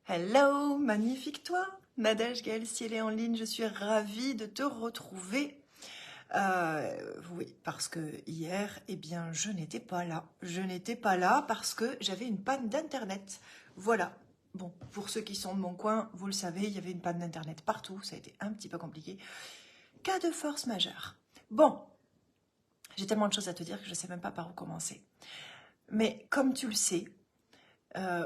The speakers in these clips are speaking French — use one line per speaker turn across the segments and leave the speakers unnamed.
Hello, magnifique toi, Nadège Gaël Ciel est en ligne, je suis ravie de te retrouver. Oui, parce que hier, eh bien, je n'étais pas là. Je n'étais pas là parce que j'avais une panne d'internet. Voilà. Bon, pour ceux qui sont de mon coin, vous le savez, il y avait une panne d'internet partout, ça a été un petit peu compliqué. Cas de force majeure. Bon, j'ai tellement de choses à te dire que je ne sais même pas par où commencer. Mais comme tu le sais,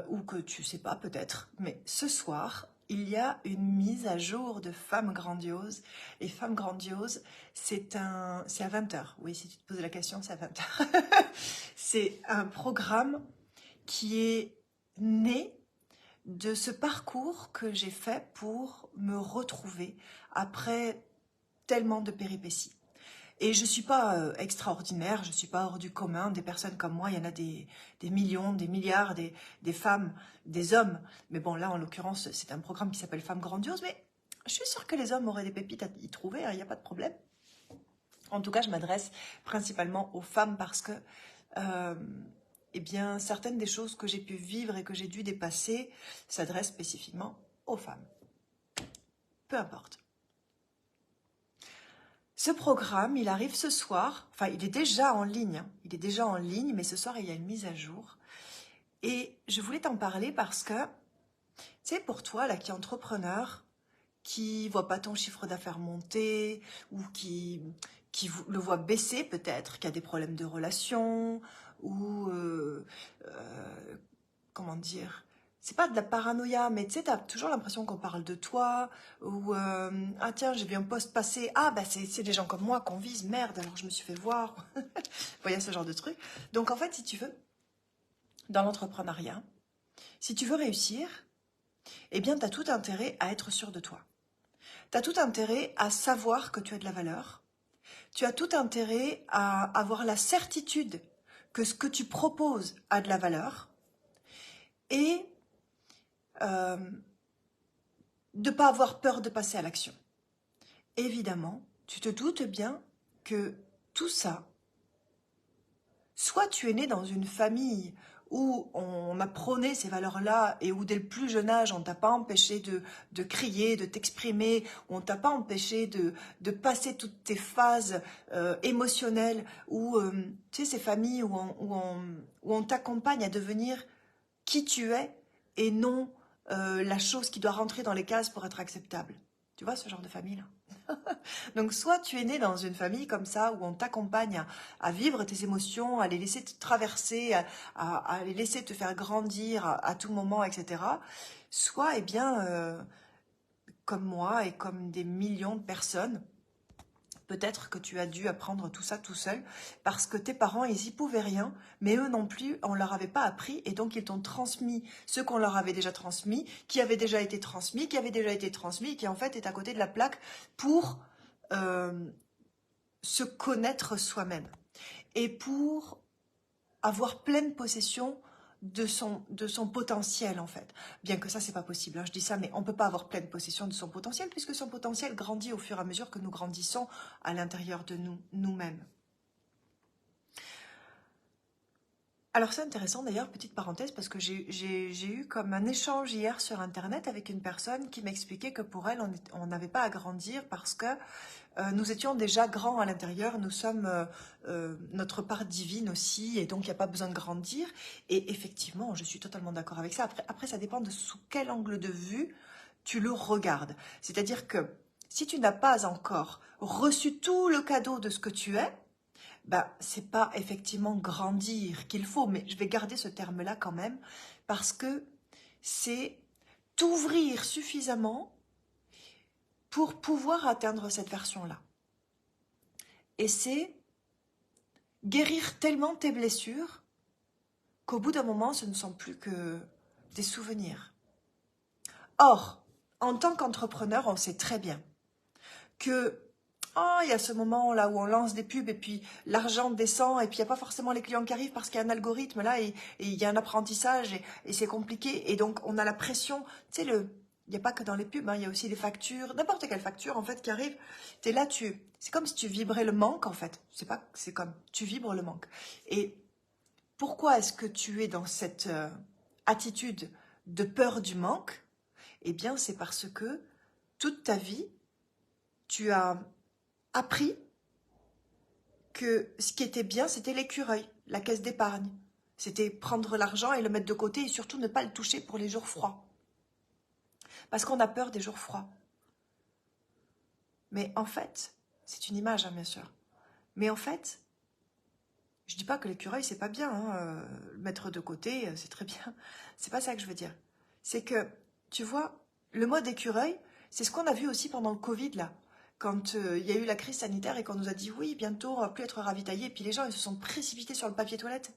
ou que tu sais pas peut-être, mais ce soir, il y a une mise à jour de Femmes Grandioses. Et Femmes Grandioses, c'est à 20h. Oui, si tu te poses la question, c'est à 20h. C'est un programme qui est né de ce parcours que j'ai fait pour me retrouver après tellement de péripéties. Et je ne suis pas extraordinaire, je ne suis pas hors du commun. Des personnes comme moi, il y en a des millions, des milliards, des femmes, des hommes. Mais bon, là, en l'occurrence, c'est un programme qui s'appelle Femmes Grandioses. Mais je suis sûre que les hommes auraient des pépites à y trouver, il n'y a pas de problème. En tout cas, je m'adresse principalement aux femmes parce que, euh, eh bien, certaines des choses que j'ai pu vivre et que j'ai dû dépasser s'adressent spécifiquement aux femmes. Peu importe. Ce programme, il arrive ce soir, enfin il est déjà en ligne, il est déjà en ligne, mais ce soir il y a une mise à jour. Et je voulais t'en parler parce que, tu sais, pour toi là qui est entrepreneur, qui voit pas ton chiffre d'affaires monter, ou qui le voit baisser peut-être, qui a des problèmes de relation, ou comment dire, c'est pas de la paranoïa, mais tu sais, t'as toujours l'impression qu'on parle de toi, ou ah tiens, j'ai vu un post passer, ah bah c'est des gens comme moi qu'on vise, merde, alors je me suis fait voir. Vous voyez ce genre de truc. Donc en fait, si tu veux, dans l'entrepreneuriat, si tu veux réussir, eh bien t'as tout intérêt à être sûr de toi. T'as tout intérêt à savoir que tu as de la valeur. Tu as tout intérêt à avoir la certitude que ce que tu proposes a de la valeur. Et de ne pas avoir peur de passer à l'action. Évidemment, tu te doutes bien que tout ça, soit tu es né dans une famille où on a prôné ces valeurs-là et où dès le plus jeune âge, on ne t'a pas empêché de crier, de t'exprimer, on ne t'a pas empêché de passer toutes tes phases émotionnelles, ou tu sais, ces familles où on t'accompagne à devenir qui tu es et non la chose qui doit rentrer dans les cases pour être acceptable. Tu vois ce genre de famille-là? Donc soit tu es né dans une famille comme ça où on t'accompagne à vivre tes émotions, à les laisser te traverser, à les laisser te faire grandir à tout moment, etc. Soit, eh bien, comme moi et comme des millions de personnes, peut-être que tu as dû apprendre tout ça tout seul parce que tes parents, ils y pouvaient rien, mais eux non plus, on leur avait pas appris et donc ils t'ont transmis ce qu'on leur avait déjà transmis, qui avait déjà été transmis, qui avait déjà été transmis, qui en fait est à côté de la plaque pour se connaître soi-même et pour avoir pleine possession de son potentiel en fait. Bien que ça, c'est pas possible, hein, je dis ça, mais on peut pas avoir pleine possession de son potentiel puisque son potentiel grandit au fur et à mesure que nous grandissons à l'intérieur de nous-mêmes. Alors c'est intéressant d'ailleurs, petite parenthèse, parce que j'ai eu comme un échange hier sur Internet avec une personne qui m'expliquait que pour elle, on n'avait pas à grandir parce que nous étions déjà grands à l'intérieur, nous sommes notre part divine aussi, et donc il n'y a pas besoin de grandir. Et effectivement, je suis totalement d'accord avec ça. Après, ça dépend de sous quel angle de vue tu le regardes. C'est-à-dire que si tu n'as pas encore reçu tout le cadeau de ce que tu es, ben, c'est pas effectivement grandir qu'il faut, mais je vais garder ce terme-là quand même, parce que c'est t'ouvrir suffisamment pour pouvoir atteindre cette version-là. Et c'est guérir tellement tes blessures qu'au bout d'un moment, ce ne sont plus que des souvenirs. Or, en tant qu'entrepreneur, on sait très bien que il y a ce moment là où on lance des pubs et puis l'argent descend et puis il n'y a pas forcément les clients qui arrivent parce qu'il y a un algorithme là et il y a un apprentissage et c'est compliqué et donc on a la pression, tu sais, il n'y a pas que dans les pubs, hein, il y a aussi les factures, n'importe quelle facture en fait qui arrive, tu es là, c'est comme si tu vibrais le manque en fait, c'est comme tu vibres le manque. Et pourquoi est-ce que tu es dans cette attitude de peur du manque? Eh bien, c'est parce que toute ta vie, tu as appris que ce qui était bien, c'était l'écureuil, la caisse d'épargne. C'était prendre l'argent et le mettre de côté et surtout ne pas le toucher pour les jours froids. Parce qu'on a peur des jours froids. Mais en fait, c'est une image, hein, bien sûr. Mais en fait, je dis pas que l'écureuil, c'est pas bien. Hein, le mettre de côté, c'est très bien. C'est pas ça que je veux dire. C'est que, tu vois, le mode écureuil, c'est ce qu'on a vu aussi pendant le Covid, là. Quand il y a eu la crise sanitaire et qu'on nous a dit, oui, bientôt, on va plus être ravitaillés. Et puis les gens, ils se sont précipités sur le papier toilette.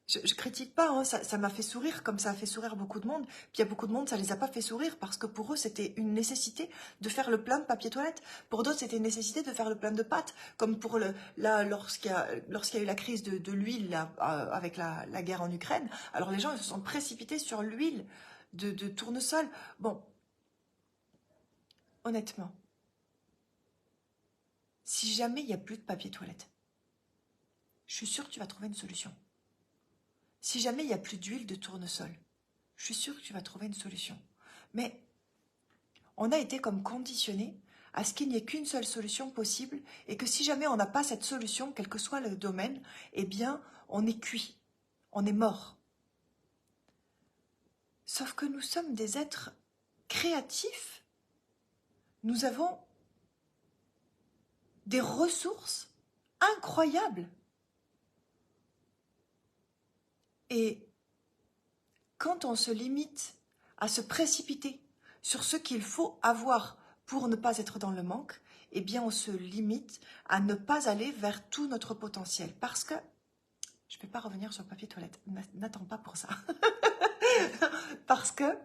Je critique pas, hein, ça m'a fait sourire comme ça a fait sourire beaucoup de monde. Puis il y a beaucoup de monde, ça les a pas fait sourire parce que pour eux, c'était une nécessité de faire le plein de papier toilette. Pour d'autres, c'était une nécessité de faire le plein de pâtes. Comme pour là, lorsqu'il y a eu la crise de l'huile là, avec la guerre en Ukraine, alors les gens ils se sont précipités sur l'huile de tournesol. Bon, honnêtement, si jamais il n'y a plus de papier toilette, je suis sûre que tu vas trouver une solution. Si jamais il n'y a plus d'huile de tournesol, je suis sûre que tu vas trouver une solution. Mais on a été comme conditionné à ce qu'il n'y ait qu'une seule solution possible et que si jamais on n'a pas cette solution, quel que soit le domaine, eh bien, on est cuit, on est mort. Sauf que nous sommes des êtres créatifs. Nous avons des ressources incroyables. Et quand on se limite à se précipiter sur ce qu'il faut avoir pour ne pas être dans le manque, eh bien on se limite à ne pas aller vers tout notre potentiel. Parce que, je ne vais pas revenir sur le papier toilette, n'attends pas pour ça. Parce que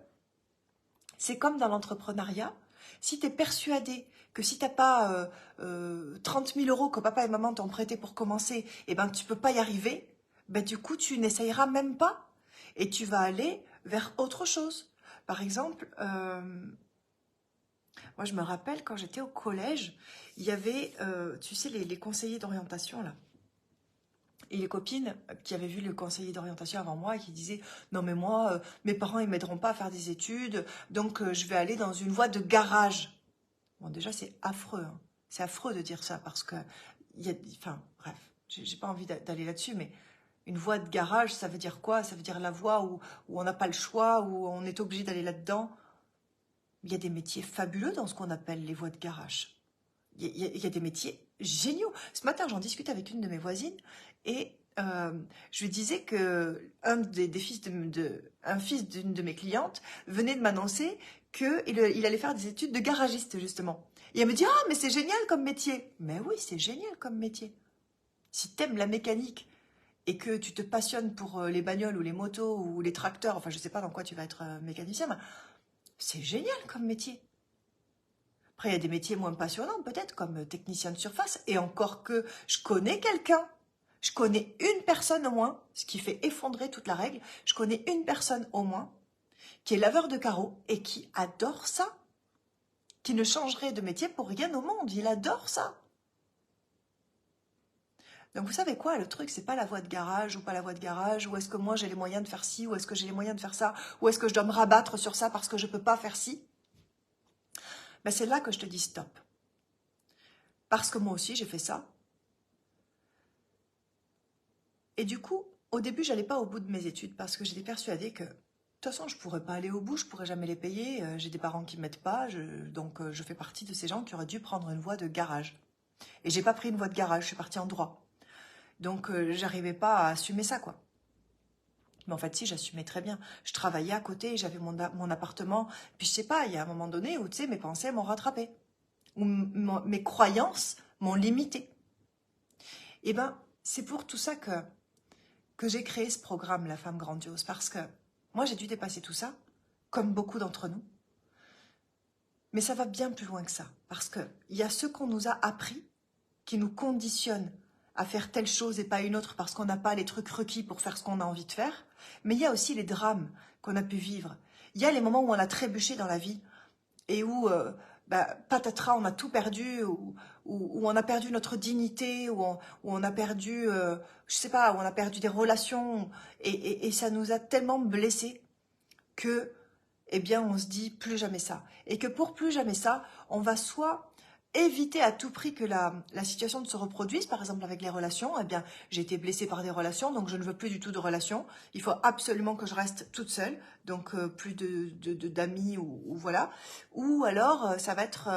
c'est comme dans l'entrepreneuriat, si tu es persuadé que si tu n'as pas 30 000 euros que papa et maman t'ont prêté pour commencer, eh ben, tu ne peux pas y arriver, ben, du coup tu n'essayeras même pas. Et tu vas aller vers autre chose. Par exemple, moi je me rappelle quand j'étais au collège, il y avait, tu sais, les conseillers d'orientation là. Et les copines qui avaient vu le conseiller d'orientation avant moi et qui disaient « Non mais moi, mes parents ils m'aideront pas à faire des études, donc je vais aller dans une voie de garage. » Bon déjà c'est affreux, hein. C'est affreux de dire ça parce que, enfin bref, j'ai pas envie d'aller là-dessus, mais une voie de garage, ça veut dire quoi? Ça veut dire la voie où on n'a pas le choix, où on est obligé d'aller là-dedans. Il y a des métiers fabuleux dans ce qu'on appelle les voies de garage. Il y a des métiers géniaux. Ce matin, j'en discutais avec une de mes voisines et je lui disais que un fils d'une de mes clientes venait de m'annoncer qu'il allait faire des études de garagiste, justement. Et elle me dit « Ah, mais c'est génial comme métier !» Mais oui, c'est génial comme métier. Si t'aimes la mécanique et que tu te passionnes pour les bagnoles ou les motos ou les tracteurs, enfin je sais pas dans quoi tu vas être mécanicien, mais c'est génial comme métier. Après, il y a des métiers moins passionnants peut-être, comme technicien de surface, et encore que je connais quelqu'un, je connais une personne au moins, ce qui fait effondrer toute la règle, je connais une personne au moins qui est laveur de carreaux et qui adore ça, qui ne changerait de métier pour rien au monde, il adore ça. Donc vous savez quoi, le truc, c'est pas la voie de garage ou pas la voie de garage, ou est-ce que moi j'ai les moyens de faire ci, ou est-ce que j'ai les moyens de faire ça, ou est-ce que je dois me rabattre sur ça parce que je peux pas faire ci. Ben c'est là que je te dis stop. Parce que moi aussi j'ai fait ça. Et du coup, au début, j'allais pas au bout de mes études parce que j'étais persuadée que de toute façon, je pourrais pas aller au bout, je pourrais jamais les payer, j'ai des parents qui m'aident pas, donc je fais partie de ces gens qui auraient dû prendre une voie de garage. Et j'ai pas pris une voie de garage, je suis partie en droit. Donc j'arrivais pas à assumer ça, quoi. Mais en fait, si, j'assumais très bien. Je travaillais à côté, j'avais mon appartement. Puis je sais pas, il y a un moment donné où, tu sais, mes pensées m'ont rattrapé. Où mes croyances m'ont limité. Et ben, c'est pour tout ça que j'ai créé ce programme, La Femme Grandiose. Parce que moi, j'ai dû dépasser tout ça, comme beaucoup d'entre nous. Mais ça va bien plus loin que ça. Parce qu'il y a ce qu'on nous a appris, qui nous conditionne à faire telle chose et pas une autre parce qu'on n'a pas les trucs requis pour faire ce qu'on a envie de faire. Mais il y a aussi les drames qu'on a pu vivre. Il y a les moments où on a trébuché dans la vie et où, patatras, on a tout perdu, où on a perdu notre dignité, où on a perdu, je sais pas, où on a perdu des relations et ça nous a tellement blessés que, eh bien on se dit plus jamais ça. Et que pour plus jamais ça, on va soit éviter à tout prix que la situation ne se reproduise, par exemple avec les relations, eh bien j'ai été blessée par des relations, donc je ne veux plus du tout de relations, il faut absolument que je reste toute seule, donc plus d'amis ou voilà, ou alors ça va être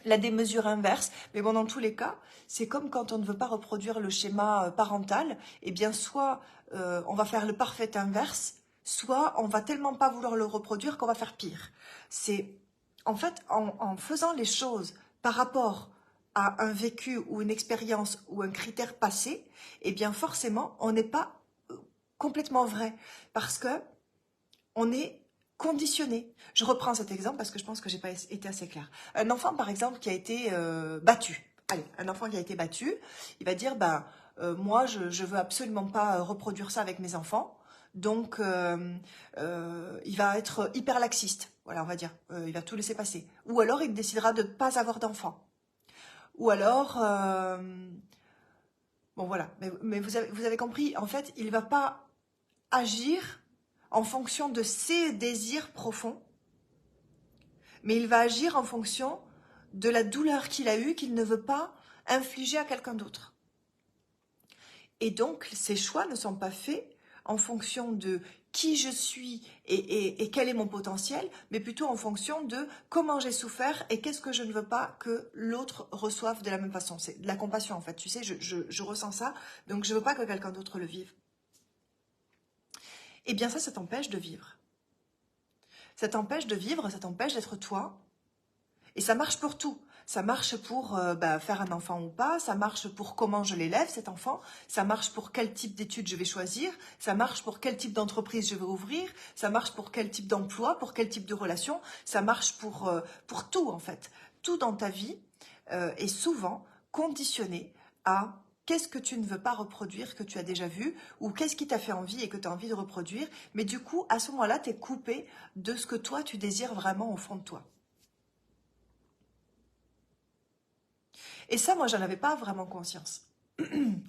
la démesure inverse, mais bon dans tous les cas, c'est comme quand on ne veut pas reproduire le schéma parental, eh bien soit on va faire le parfait inverse, soit on va tellement pas vouloir le reproduire qu'on va faire pire. C'est en fait en faisant les choses par rapport à un vécu ou une expérience ou un critère passé, eh bien forcément on n'est pas complètement vrai parce que on est conditionné. Je reprends cet exemple parce que je pense que j'ai pas été assez claire. Un enfant, par exemple, qui a été battu. Allez, un enfant qui a été battu, il va dire, ben, moi, je veux absolument pas reproduire ça avec mes enfants. Donc, il va être hyper laxiste. Voilà, on va dire. Il va tout laisser passer. Ou alors, il décidera de ne pas avoir d'enfant. Ou alors, bon voilà. Mais vous avez compris. En fait, il va pas agir en fonction de ses désirs profonds, mais il va agir en fonction de la douleur qu'il a eue, qu'il ne veut pas infliger à quelqu'un d'autre. Et donc, ses choix ne sont pas faits en fonction de qui je suis et quel est mon potentiel, mais plutôt en fonction de comment j'ai souffert et qu'est-ce que je ne veux pas que l'autre reçoive de la même façon. C'est de la compassion en fait, tu sais, je ressens ça, donc je ne veux pas que quelqu'un d'autre le vive. Eh bien ça t'empêche de vivre. Ça t'empêche de vivre, ça t'empêche d'être toi. Et ça marche pour tout. Ça marche pour faire un enfant ou pas, ça marche pour comment je l'élève, cet enfant, ça marche pour quel type d'études je vais choisir, ça marche pour quel type d'entreprise je vais ouvrir, ça marche pour quel type d'emploi, pour quel type de relation, ça marche pour tout en fait. Tout dans ta vie est souvent conditionné à qu'est-ce que tu ne veux pas reproduire que tu as déjà vu, ou qu'est-ce qui t'a fait envie et que tu as envie de reproduire, mais du coup, à ce moment-là, tu es coupé de ce que toi, tu désires vraiment au fond de toi. Et ça, moi, j'en avais pas vraiment conscience.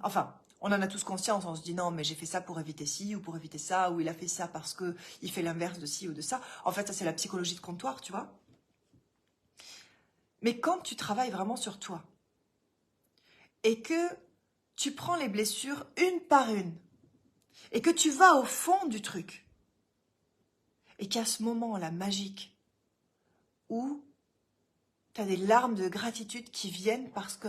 Enfin, on en a tous conscience, on se dit non, mais j'ai fait ça pour éviter ci ou pour éviter ça, ou il a fait ça parce que il fait l'inverse de ci ou de ça. En fait, ça, c'est la psychologie de comptoir, tu vois. Mais quand tu travailles vraiment sur toi et que tu prends les blessures une par une et que tu vas au fond du truc et qu'à ce moment-là magique où tu as des larmes de gratitude qui viennent parce que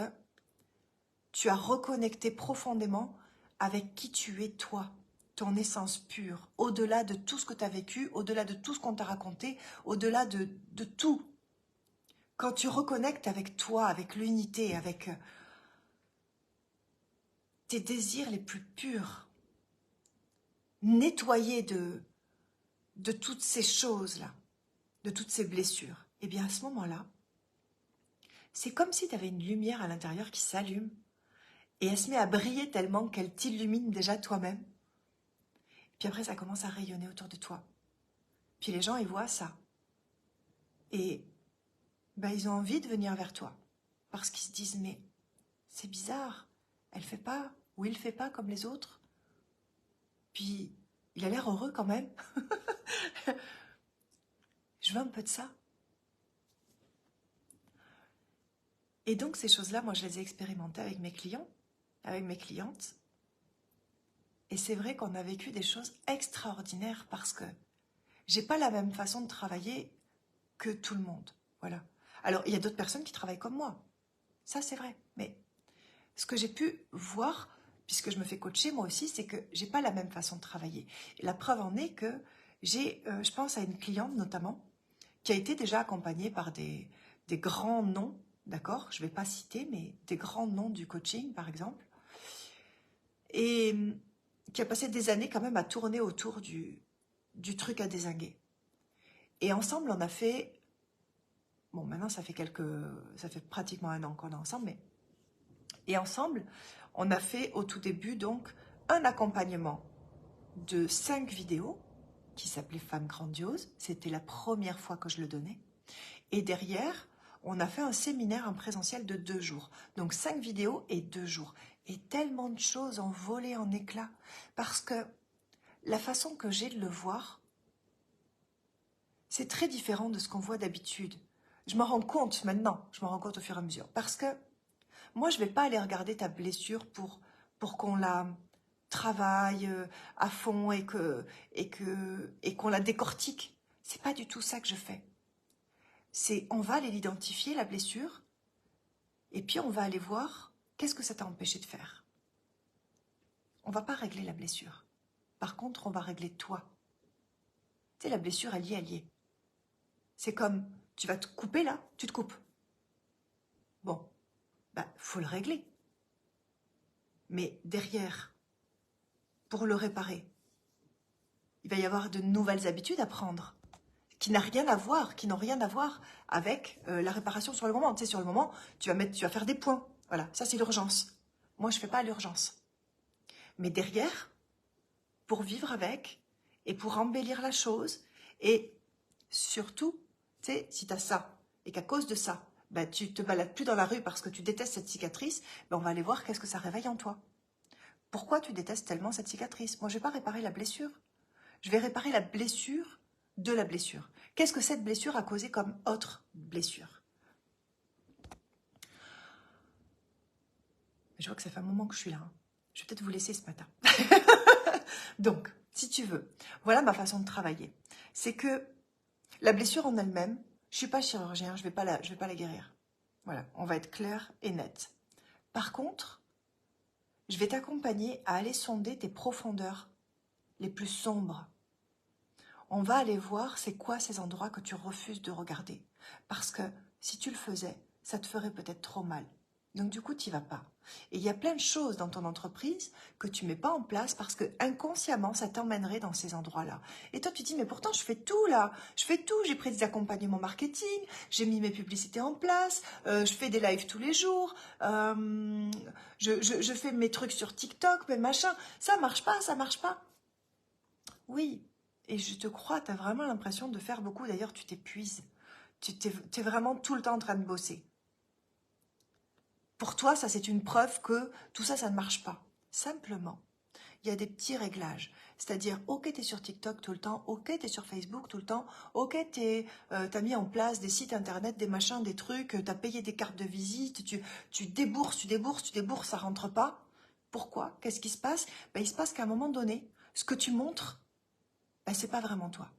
tu as reconnecté profondément avec qui tu es toi, ton essence pure, au-delà de tout ce que tu as vécu, au-delà de tout ce qu'on t'a raconté, au-delà de tout. Quand tu reconnectes avec toi, avec l'unité, avec tes désirs les plus purs, nettoyés de toutes ces choses-là, de toutes ces blessures, et bien à ce moment-là, c'est comme si tu avais une lumière à l'intérieur qui s'allume et elle se met à briller tellement qu'elle t'illumine déjà toi-même. Puis après, ça commence à rayonner autour de toi. Puis les gens, ils voient ça. Et ben, ils ont envie de venir vers toi. Parce qu'ils se disent, mais c'est bizarre, elle fait pas, ou il fait pas comme les autres. Puis, il a l'air heureux quand même. Je veux un peu de ça. Et donc, ces choses-là, moi, je les ai expérimentées avec mes clients, avec mes clientes. Et c'est vrai qu'on a vécu des choses extraordinaires parce que j'ai pas la même façon de travailler que tout le monde. Voilà. Alors, il y a d'autres personnes qui travaillent comme moi. Ça, c'est vrai. Mais ce que j'ai pu voir, puisque je me fais coacher moi aussi, c'est que j'ai pas la même façon de travailler. Et la preuve en est que j'ai, je pense à une cliente notamment, qui a été déjà accompagnée par des grands noms, d'accord? Je vais pas citer, mais des grands noms du coaching, par exemple, et qui a passé des années quand même à tourner autour du truc à dézinguer. Et ensemble, on a fait, bon, maintenant ça fait pratiquement un an qu'on est ensemble, mais et ensemble, on a fait au tout début donc un accompagnement de 5 vidéos qui s'appelait Femmes Grandioses. C'était la première fois que je le donnais. Et derrière, on a fait un séminaire en présentiel de 2 jours. Donc 5 vidéos et 2 jours. Et tellement de choses ont volé en éclats. Parce que la façon que j'ai de le voir, c'est très différent de ce qu'on voit d'habitude. Je m'en rends compte maintenant, je m'en rends compte au fur et à mesure. Parce que moi, je ne vais pas aller regarder ta blessure pour qu'on la travaille à fond et qu'on la décortique. C'est pas du tout ça que je fais. C'est, on va aller l'identifier, la blessure, et puis on va aller voir qu'est-ce que ça t'a empêché de faire. On va pas régler la blessure. Par contre, on va régler toi. Tu sais, la blessure, elle y est. C'est comme, tu vas te couper là, tu te coupes. Bon, bah, faut le régler. Mais derrière, pour le réparer, il va y avoir de nouvelles habitudes à prendre qui n'ont rien à voir avec la réparation sur le moment. Tu sais, sur le moment, tu vas faire des points. Voilà, ça c'est l'urgence. Moi, je ne fais pas l'urgence. Mais derrière, pour vivre avec et pour embellir la chose, et surtout, tu sais, si tu as ça et qu'à cause de ça, ben, tu te balades plus dans la rue parce que tu détestes cette cicatrice, ben, on va aller voir qu'est-ce que ça réveille en toi. Pourquoi tu détestes tellement cette cicatrice? Moi, je ne vais pas réparer la blessure. Je vais réparer la blessure de la blessure. Qu'est-ce que cette blessure a causé comme autre blessure? Je vois que ça fait un moment que je suis là. Hein. Je vais peut-être vous laisser ce matin. Donc, si tu veux, voilà ma façon de travailler. C'est que la blessure en elle-même, je ne suis pas chirurgien, je vais pas la guérir. Voilà, on va être clair et net. Par contre, je vais t'accompagner à aller sonder tes profondeurs les plus sombres. On va aller voir c'est quoi ces endroits que tu refuses de regarder. Parce que si tu le faisais, ça te ferait peut-être trop mal. Donc du coup, tu n'y vas pas. Et il y a plein de choses dans ton entreprise que tu ne mets pas en place parce que inconsciemment, ça t'emmènerait dans ces endroits-là. Et toi, tu dis, mais pourtant, je fais tout là. Je fais tout. J'ai pris des accompagnements marketing, j'ai mis mes publicités en place, je fais des lives tous les jours, je fais mes trucs sur TikTok, mes machins. Ça marche pas, ça marche pas. Oui, et je te crois, tu as vraiment l'impression de faire beaucoup. D'ailleurs, tu t'épuises. Tu es vraiment tout le temps en train de bosser. Pour toi, ça c'est une preuve que tout ça, ça ne marche pas. Simplement, il y a des petits réglages. C'est-à-dire, ok, tu es sur TikTok tout le temps, ok, tu es sur Facebook tout le temps, ok, tu as mis en place des sites internet, des machins, des trucs, tu as payé des cartes de visite, tu débourses, ça rentre pas. Pourquoi? Qu'est-ce qui se passe? Ben, il se passe qu'à un moment donné, ce que tu montres, ben, c'est pas vraiment toi.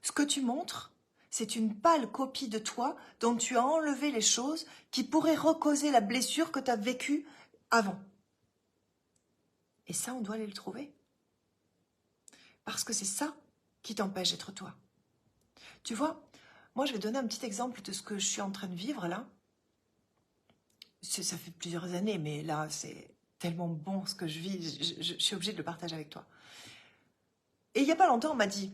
Ce que tu montres, c'est une pâle copie de toi dont tu as enlevé les choses qui pourraient recauser la blessure que tu as vécue avant. Et ça, on doit aller le trouver. Parce que c'est ça qui t'empêche d'être toi. Tu vois, moi, je vais donner un petit exemple de ce que je suis en train de vivre là. Ça fait plusieurs années, mais là, c'est tellement bon ce que je vis. Je suis obligée de le partager avec toi. Et il n'y a pas longtemps, on m'a dit,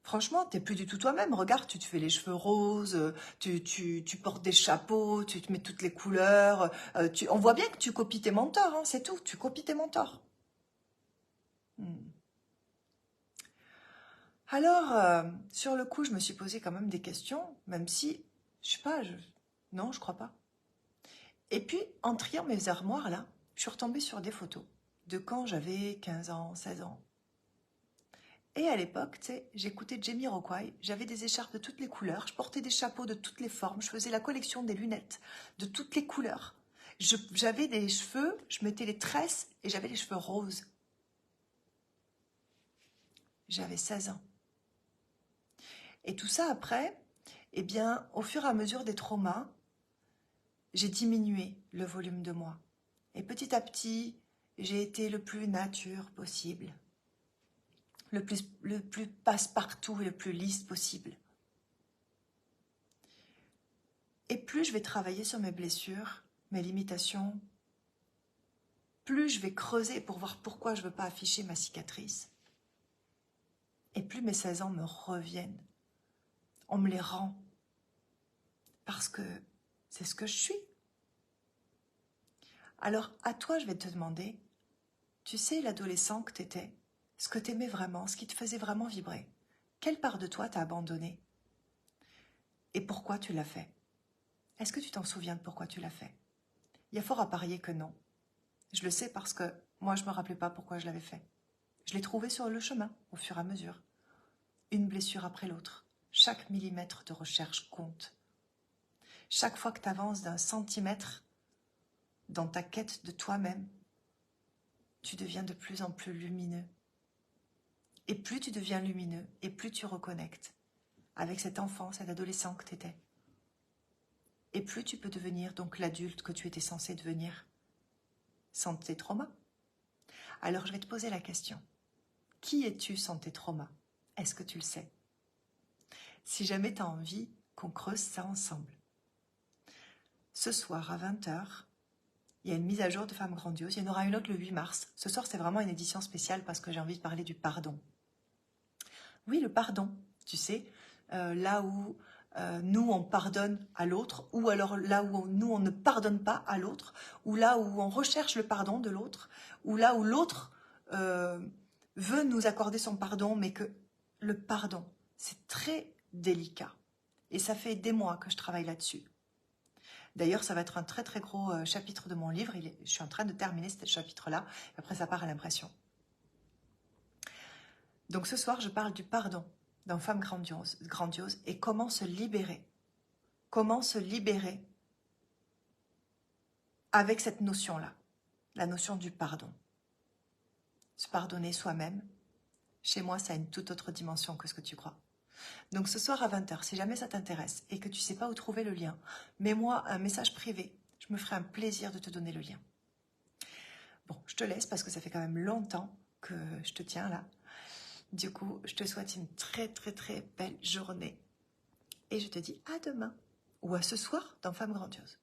franchement, t'es plus du tout toi-même. Regarde, tu te fais les cheveux roses, tu portes des chapeaux, tu te mets toutes les couleurs. On voit bien que tu copies tes mentors, hein, c'est tout. Tu copies tes mentors. Alors, sur le coup, je me suis posé quand même des questions, même si, je sais pas, non, je crois pas. Et puis, en triant mes armoires, là, je suis retombée sur des photos de quand j'avais 15 ans, 16 ans. Et à l'époque, tu sais, j'écoutais Jamiroquai, j'avais des écharpes de toutes les couleurs, je portais des chapeaux de toutes les formes, je faisais la collection des lunettes de toutes les couleurs. J'avais des cheveux, je mettais les tresses et j'avais les cheveux roses. J'avais 16 ans. Et tout ça après, eh bien, au fur et à mesure des traumas, j'ai diminué le volume de moi. Et petit à petit, j'ai été le plus nature possible, le plus passe-partout et le plus lisse possible. Et plus je vais travailler sur mes blessures, mes limitations, plus je vais creuser pour voir pourquoi je ne veux pas afficher ma cicatrice. Et plus mes 16 ans me reviennent. On me les rend. Parce que c'est ce que je suis. Alors, à toi, je vais te demander, tu sais, l'adolescent que tu étais, ce que tu aimais vraiment, ce qui te faisait vraiment vibrer, quelle part de toi t'as abandonné? Et pourquoi tu l'as fait? Est-ce que tu t'en souviens de pourquoi tu l'as fait? Il y a fort à parier que non. Je le sais parce que moi, je ne me rappelais pas pourquoi je l'avais fait. Je l'ai trouvé sur le chemin, au fur et à mesure. Une blessure après l'autre. chaque millimètre de recherche compte. Chaque fois que tu avances d'un centimètre dans ta quête de toi-même, tu deviens de plus en plus lumineux. Et plus tu deviens lumineux, et plus tu reconnectes avec cet enfant, cet adolescent que tu étais. Et plus tu peux devenir donc l'adulte que tu étais censé devenir sans tes traumas. Alors je vais te poser la question. Qui es-tu sans tes traumas? Est-ce que tu le sais? Si jamais tu as envie qu'on creuse ça ensemble. Ce soir à 20 h, il y a une mise à jour de Femmes Grandioses. Il y en aura une autre le 8 mars. Ce soir, c'est vraiment une édition spéciale parce que j'ai envie de parler du pardon. Oui, le pardon, tu sais, là où nous, on pardonne à l'autre, ou alors là où nous, on ne pardonne pas à l'autre, ou là où on recherche le pardon de l'autre, ou là où l'autre veut nous accorder son pardon, mais que le pardon, c'est très délicat. Et ça fait des mois que je travaille là-dessus. D'ailleurs, ça va être un très très gros chapitre de mon livre. Je suis en train de terminer ce chapitre-là. Après, ça part à l'impression. Donc ce soir, je parle du pardon dans Femmes Grandioses et comment se libérer. Comment se libérer avec cette notion-là, la notion du pardon. Se pardonner soi-même, chez moi, ça a une toute autre dimension que ce que tu crois. Donc ce soir à 20 h, si jamais ça t'intéresse et que tu ne sais pas où trouver le lien, mets-moi un message privé. Je me ferai un plaisir de te donner le lien. Bon, je te laisse parce que ça fait quand même longtemps que je te tiens là. Du coup, je te souhaite une très très très belle journée. Et je te dis à demain ou à ce soir dans Femmes Grandioses.